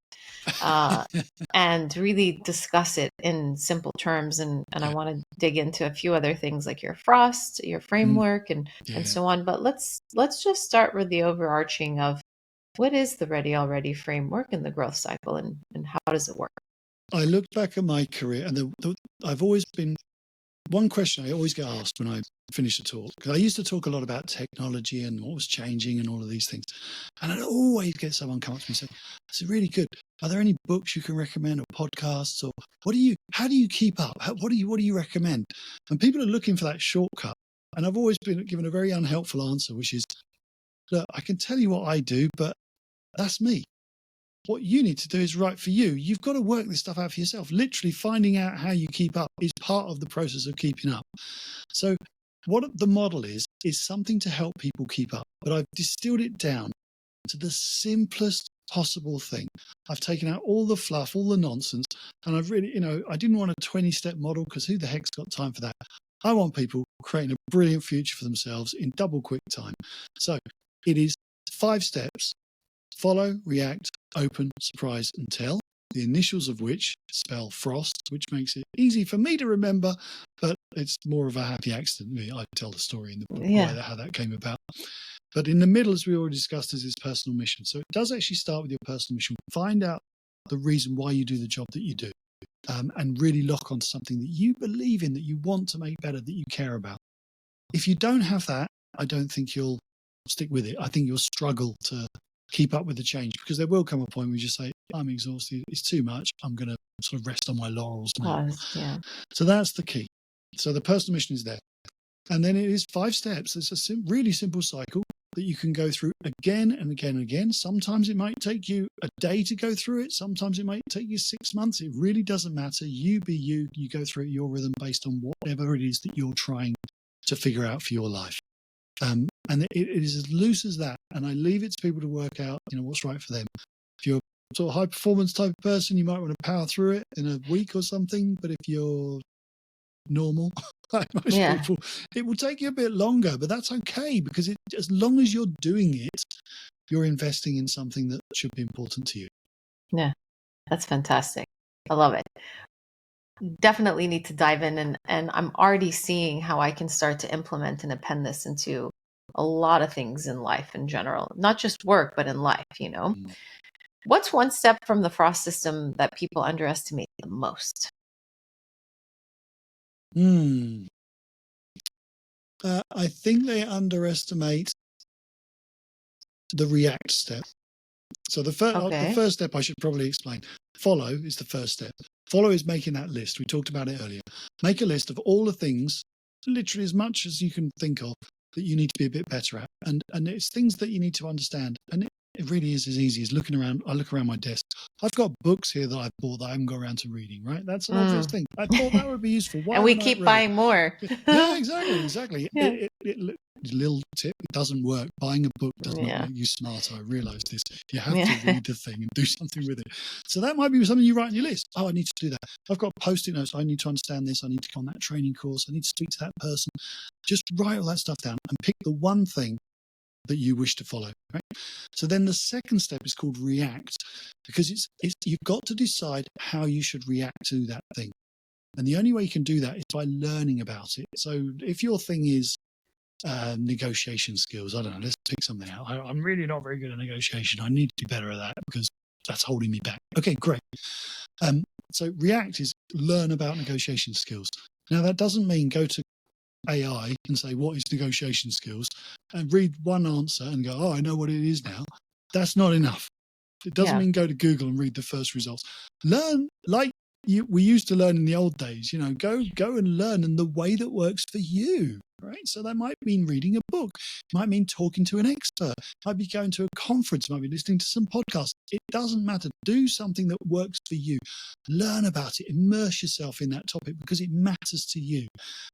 and really discuss it in simple terms. And I want to dig into a few other things like your Frost, your framework, and so on. But let's just start with the overarching of what is the Ready Already framework and the growth cycle, and how does it work? I look back at my career, and I've always been one question I always get asked when I finish a talk, because I used to talk a lot about technology and what was changing and all of these things, and I'd always get someone come up to me and say, "This is really good. Are there any books you can recommend or podcasts, or how do you keep up? What do you recommend?" And people are looking for that shortcut, and I've always been given a very unhelpful answer, which is, "Look, I can tell you what I do, but that's me. What you need to do is right for you. You've got to work this stuff out for yourself. Literally finding out how you keep up is part of the process of keeping up." So what the model is something to help people keep up. But I've distilled it down to the simplest possible thing. I've taken out all the fluff, all the nonsense, and I've really, I didn't want a 20-step model because who the heck's got time for that? I want people creating a brilliant future for themselves in double quick time. So it is 5 steps. Follow, react, open, surprise, and tell. The initials of which spell Frost, which makes it easy for me to remember, but it's more of a happy accident. I tell the story in the book how that came about. But in the middle, as we already discussed, is this personal mission. So it does actually start with your personal mission. Find out the reason why you do the job that you do, and really lock onto something that you believe in, that you want to make better, that you care about. If you don't have that, I don't think you'll stick with it. I think you'll struggle to keep up with the change, because there will come a point where you just say, I'm exhausted, it's too much, I'm going to sort of rest on my laurels now. So that's the key. So the personal mission is there. And then it is 5 steps. It's a really simple cycle that you can go through again and again and again. Sometimes it might take you a day to go through it. Sometimes it might take you 6 months. It really doesn't matter. You be you. You go through it your rhythm based on whatever it is that you're trying to figure out for your life. And it is as loose as that. And I leave it to people to work out, what's right for them. If you're a sort of high performance type of person, you might want to power through it in a week or something. But if you're normal, like most people, it will take you a bit longer. But that's okay, because as long as you're doing it, you're investing in something that should be important to you. Yeah, that's fantastic. I love it. definitely need to dive in, and I'm already seeing how I can start to implement and append this into a lot of things in life in general, not just work, but in life, you know. What's one step from the Frost system that people underestimate the most? I think they underestimate the react step. So the first step I should probably explain. Follow is the first step. Follow is making that list. We talked about it earlier. Make a list of all the things, literally as much as you can think of, that you need to be a bit better at. And it's things that you need to understand. And it really is as easy as looking around. I look around my desk. I've got books here that I've bought that I haven't got around to reading, right? That's an obvious thing. I thought that would be useful. Why And we haven't I keep read buying it? more. Yeah, exactly. Yeah. Little tip, it doesn't work. Buying a book does not make you smarter. I realize this. You have to read the thing and do something with it. So that might be something you write on your list. Oh, I need to do that. I've got Post-it notes. I need to understand this. I need to go on that training course. I need to speak to that person. Just write all that stuff down and pick the one thing that you wish to follow, right? So then the second step is called react, because it's you've got to decide how you should react to that thing. And the only way you can do that is by learning about it. So if your thing is negotiation skills, I don't know, let's pick something out. I'm really not very good at negotiation. I need to be better at that because that's holding me back. Okay, great. So react is learn about negotiation skills. Now that doesn't mean go to AI and say, what is negotiation skills? And read one answer and go, oh, I know what it is now. That's not enough. It doesn't mean go to Google and read the first results. Learn like we used to learn in the old days, go and learn in the way that works for you, right? So that might mean reading a book, it might mean talking to an expert, it might be going to a conference, it might be listening to some podcasts. It doesn't matter. Do something that works for you. Learn about it. Immerse yourself in that topic because it matters to you.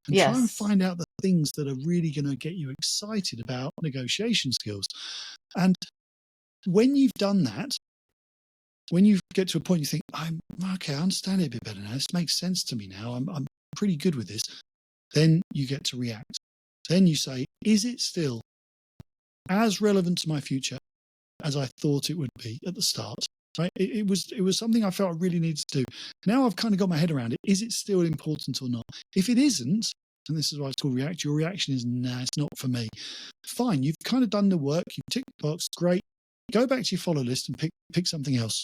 And try and find out the things that are really going to get you excited about negotiation skills. And when you've done that, when you get to a point you think, I'm okay, I understand it a bit better now. This makes sense to me now. I'm pretty good with this. Then you get to react. Then you say, is it still as relevant to my future as I thought it would be at the start? Right? It was something I felt I really needed to do. Now I've kind of got my head around it. Is it still important or not? If it isn't, and this is why it's called react, your reaction is, nah, it's not for me. Fine, you've kind of done the work, you've ticked the box, great. Go back to your follow list and pick something else.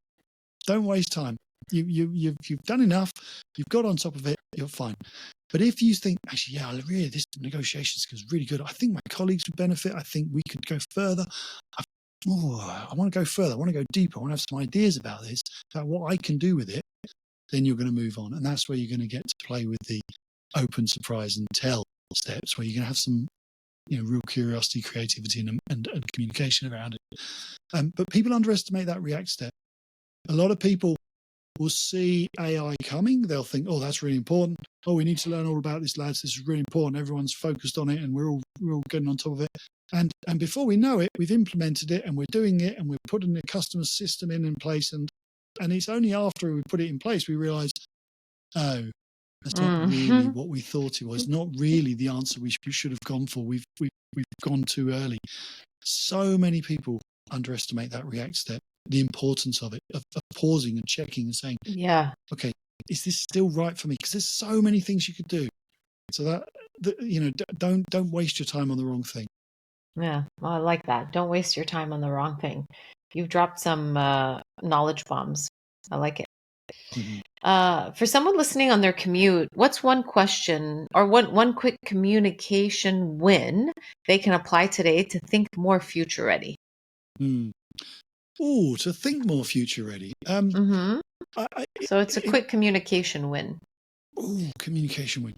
Don't waste time. You've done enough. You've got on top of it. You're fine. But if you think, actually, really, this negotiation skill is really good. I think my colleagues would benefit. I think we could go further. I want to go further. I want to go deeper. I want to have some ideas about this, about what I can do with it. Then you're going to move on. And that's where you're going to get to play with the open, surprise, and tell steps, where you're going to have some real curiosity, creativity, and communication around it. But people underestimate that react step. A lot of people will see AI coming. They'll think, oh, that's really important. Oh, we need to learn all about this, lads. This is really important. Everyone's focused on it and we're all getting on top of it. And before we know it, we've implemented it and we're doing it and we're putting the customer system in place. And it's only after we put it in place, we realize, oh, that's not really what we thought it was. Not really the answer we should have gone for. We've gone too early. So many people underestimate that react step. The importance of it, of pausing and checking and saying, okay, is this still right for me? Because there's so many things you could do. So don't waste your time on the wrong thing. Yeah, well, I like that. Don't waste your time on the wrong thing. You've dropped some knowledge bombs. I like it. Mm-hmm. For someone listening on their commute, what's one question or one quick communication win they can apply today to think more future ready? Oh, to think more future ready. So it's a quick communication win. Oh, communication win.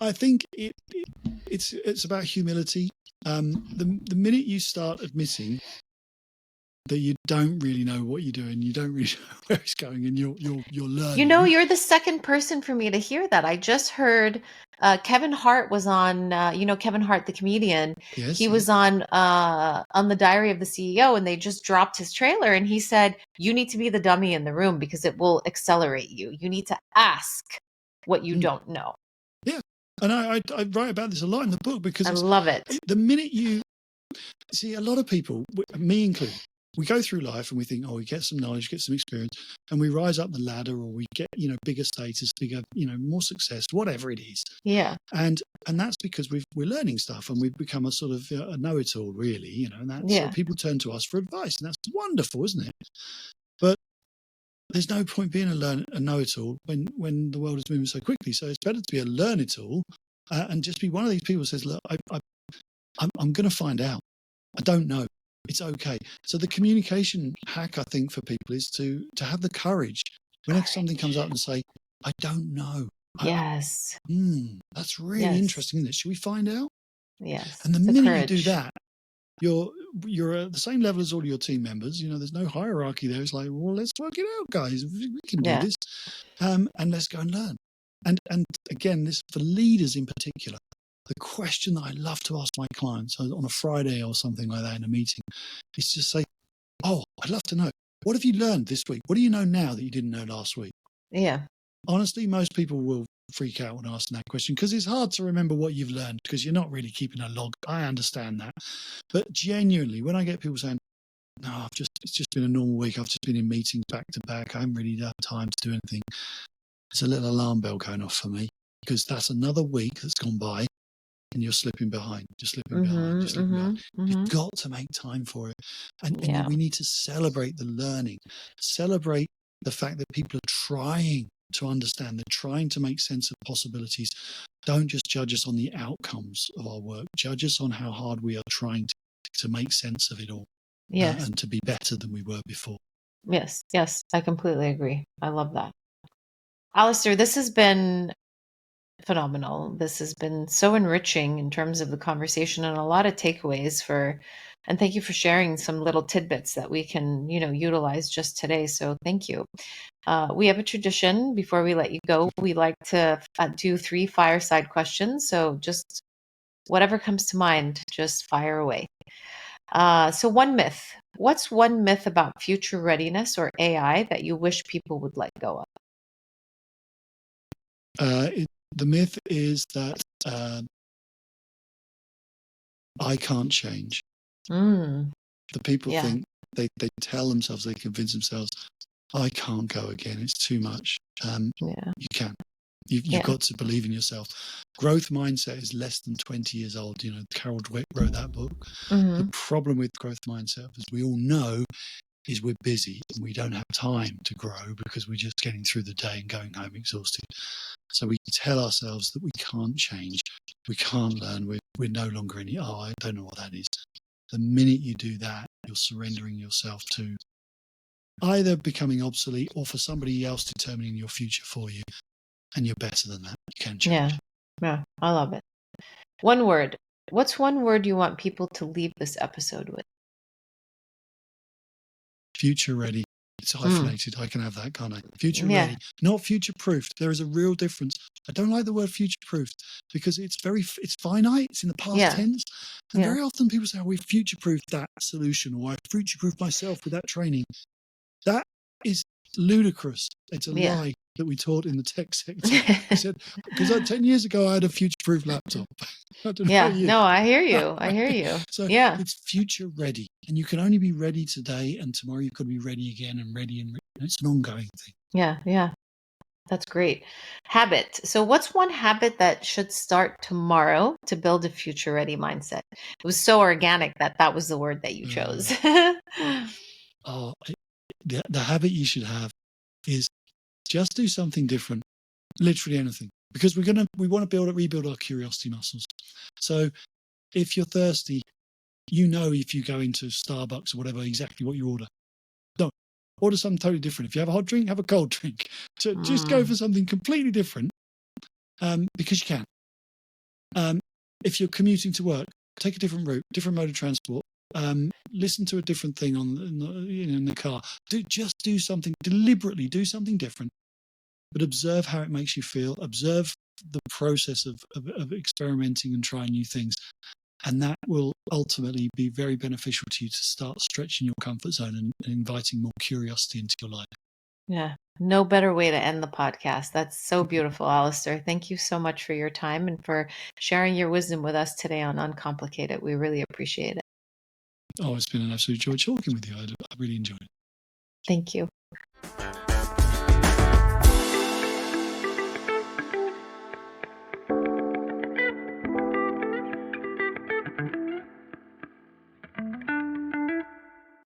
I think it's about humility. The minute you start admitting that you don't really know what you're doing, you don't really know where it's going, and you're learning. You're the second person for me to hear that. I just heard Kevin Hart was on. Kevin Hart, the comedian. Yes, he was on the Diary of the CEO, and they just dropped his trailer, and he said, "You need to be the dummy in the room because it will accelerate you. You need to ask what you don't know." Yeah, and I write about this a lot in the book because I love it. The minute you see, a lot of people, me included, we go through life and we think, oh, we get some knowledge, get some experience, and we rise up the ladder, or we get, bigger status, bigger, more success, whatever it is. Yeah. And that's because we're learning stuff, and we've become a sort of a know-it-all, really, and that's so people turn to us for advice, and that's wonderful, isn't it? But there's no point being a know-it-all when the world is moving so quickly. So it's better to be a learn-it-all and just be one of these people who says, look, I'm going to find out. I don't know. It's okay. So the communication hack, I think, for people is to have the courage when something comes up and say, I don't know. Yes. That's really interesting, isn't it? Should we find out? Yes. And the minute you do that, you're at the same level as all your team members. There's no hierarchy there. It's like, well, let's work it out, guys. We can do this. And let's go and learn. And again, this for leaders in particular, the question that I love to ask my clients on a Friday or something like that in a meeting is just say, oh, I'd love to know, what have you learned this week? What do you know now that you didn't know last week? Yeah. Honestly, most people will freak out when asking that question because it's hard to remember what you've learned because you're not really keeping a log. I understand that. But genuinely, when I get people saying, no, it's just been a normal week. I've just been in meetings back to back. I haven't really had time to do anything. It's a little alarm bell going off for me because that's another week that's gone by and you're slipping behind. You're slipping behind. You're slipping behind. You've got to make time for it. And we need to celebrate the learning, celebrate the fact that people are trying to understand, they're trying to make sense of possibilities. Don't just judge us on the outcomes of our work. Judge us on how hard we are trying to make sense of it all. Yes. And to be better than we were before. Yes. I completely agree. I love that. Alastair, this has been phenomenal. This has been so enriching in terms of the conversation and a lot of takeaways and thank you for sharing some little tidbits that we can, utilize just today. So thank you. We have a tradition before we let you go. We like to do 3 fireside questions. So just whatever comes to mind, just fire away. So one myth. What's one myth about future readiness or AI that you wish people would let go of? The myth is that I can't change. The people think they tell themselves, they convince themselves, I can't go again. It's too much. You can. You've got to believe in yourself. Growth mindset is less than 20 years old. Carol Dweck wrote that book. The problem with growth mindset, as we all know, is we're busy and we don't have time to grow because we're just getting through the day and going home exhausted. So we tell ourselves that we can't change, we can't learn, we're no longer I don't know what that is. The minute you do that, you're surrendering yourself to either becoming obsolete or for somebody else determining your future for you. And you're better than that. You can change. Yeah, I love it. One word. What's one word you want people to leave this episode with? Future ready. It's hyphenated. I can have that, can't I? Future ready, not future proofed. There is a real difference. I don't like the word future proofed because it's finite. It's in the past tense, and very often people say, "Oh, we future proofed that solution," or "I future proofed myself with that training." That is ludicrous. It's a lie that we taught in the tech sector. I said because 10 years ago I had a future-proof laptop. I don't know you. No, I hear you. I hear you. So it's future ready, and you can only be ready today, and tomorrow you've got to be ready again and ready. It's an ongoing thing. Yeah. That's great. Habit. So what's one habit that should start tomorrow to build a future ready mindset? It was so organic that was the word that you chose. The habit you should have is just do something different, literally anything, because we want to rebuild our curiosity muscles. So if you're thirsty, if you go into Starbucks or whatever, exactly what you order. No, order something totally different. If you have a hot drink, have a cold drink. So just go for something completely different because you can. If you're commuting to work, take a different route, different mode of transport. Listen to a different thing in the car. Do something deliberately. Do something different, but observe how it makes you feel. Observe the process of experimenting and trying new things, and that will ultimately be very beneficial to you to start stretching your comfort zone and inviting more curiosity into your life. Yeah, no better way to end the podcast. That's so beautiful, Alastair. Thank you so much for your time and for sharing your wisdom with us today on Uncomplicate It. We really appreciate it. Oh, it's been an absolute joy talking with you. I really enjoyed it. Thank you.